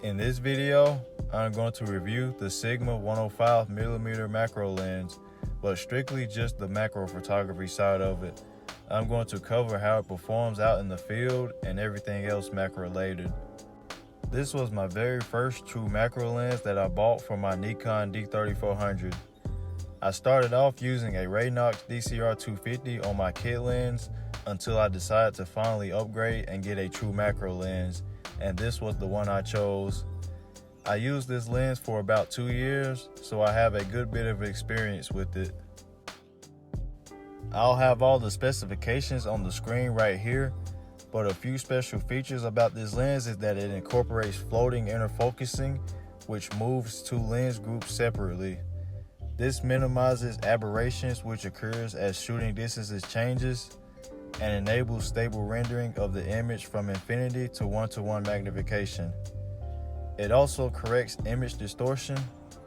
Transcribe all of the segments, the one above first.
In this video, I'm going to review the Sigma 105mm macro lens, but strictly just the macro photography side of it. I'm going to cover how it performs out in the field and everything else macro related. This was my very first true macro lens that I bought for my Nikon D3400. I started off using a Raynox DCR 250 on my kit lens until I decided to finally upgrade and get a true macro lens, and this was the one I chose. I used this lens for about 2 years, so I have a good bit of experience with it. I'll have all the specifications on the screen right here, but a few special features about this lens is that it incorporates floating interfocusing, which moves two lens groups separately. This minimizes aberrations which occurs as shooting distances changes and enables stable rendering of the image from infinity to 1:1 magnification. It also corrects image distortion,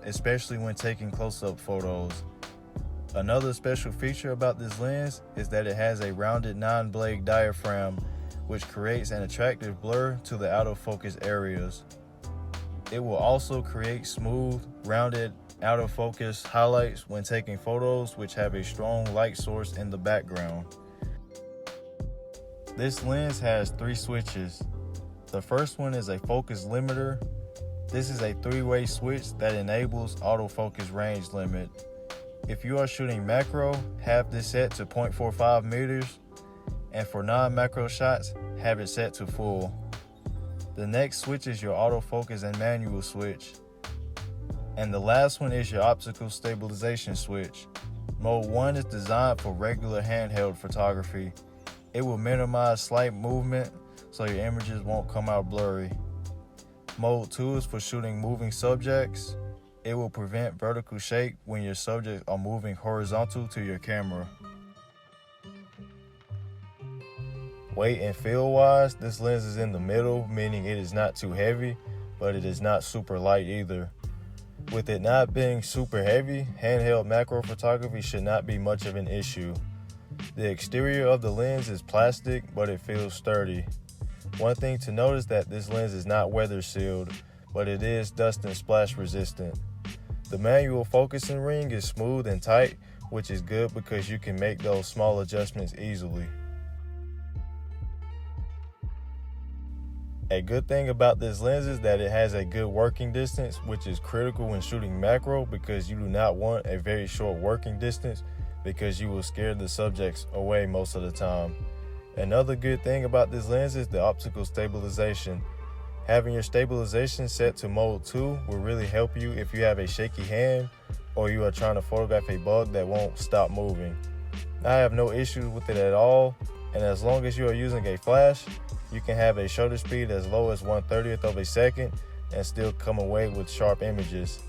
especially when taking close-up photos. Another special feature about this lens is that it has a rounded 9-blade diaphragm, which creates an attractive blur to the out of focus areas. It will also create smooth, rounded, out of focus highlights when taking photos which have a strong light source in the background. This lens has 3 switches. The first one is a focus limiter. This is a 3-way switch that enables autofocus range limit. If you are shooting macro, have this set to 0.45 meters, and for non-macro shots, have it set to full. The next switch is your autofocus and manual switch. And the last one is your optical stabilization switch. Mode 1 is designed for regular handheld photography. It will minimize slight movement so your images won't come out blurry. Mode 2 is for shooting moving subjects. It will prevent vertical shake when your subjects are moving horizontal to your camera. Weight and feel wise, this lens is in the middle, meaning it is not too heavy, but it is not super light either. With it not being super heavy, handheld macro photography should not be much of an issue. The exterior of the lens is plastic, but it feels sturdy. One thing to note is that this lens is not weather sealed, but it is dust and splash resistant. The manual focusing ring is smooth and tight, which is good because you can make those small adjustments easily. A good thing about this lens is that it has a good working distance, which is critical when shooting macro because you do not want a very short working distance because you will scare the subjects away most of the time. Another good thing about this lens is the optical stabilization. Having your stabilization set to mode 2 will really help you if you have a shaky hand or you are trying to photograph a bug that won't stop moving. I have no issues with it at all, and as long as you are using a flash, you can have a shutter speed as low as 1/30th of a second and still come away with sharp images.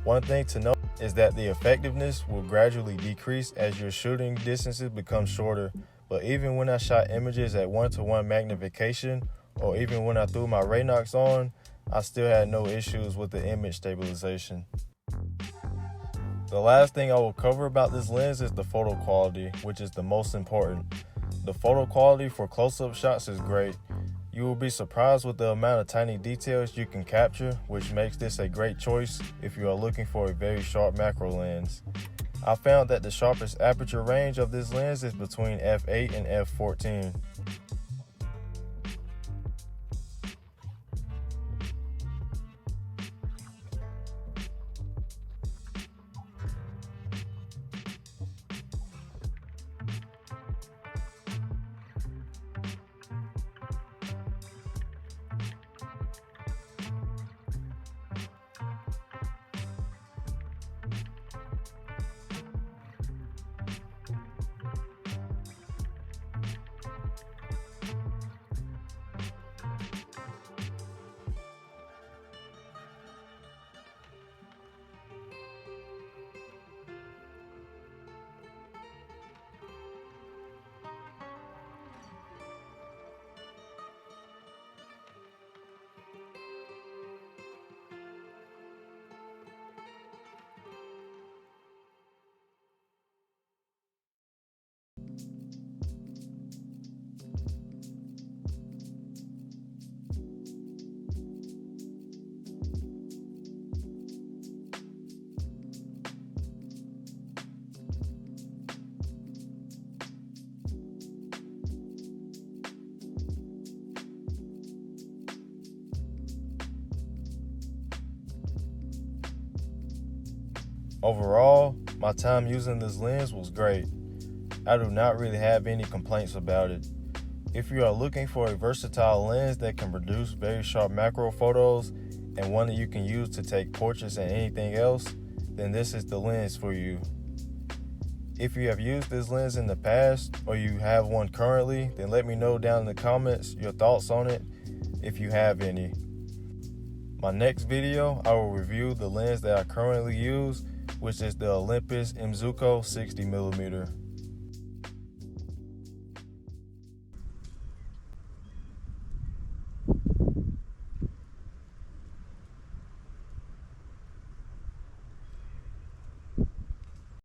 One thing to note is that the effectiveness will gradually decrease as your shooting distances become shorter, but even when I shot images at 1:1 magnification, or even when I threw my Raynox on, I still had no issues with the image stabilization. The last thing I will cover about this lens is the photo quality, which is the most important. The photo quality for close-up shots is great. You will be surprised with the amount of tiny details you can capture, which makes this a great choice if you are looking for a very sharp macro lens. I found that the sharpest aperture range of this lens is between f8 and f14. Overall, my time using this lens was great. I do not really have any complaints about it. If you are looking for a versatile lens that can produce very sharp macro photos and one that you can use to take portraits and anything else, then this is the lens for you. If you have used this lens in the past or you have one currently, then let me know down in the comments your thoughts on it if you have any. My next video, I will review the lens that I currently use, which is the Olympus Mzuko 60mm.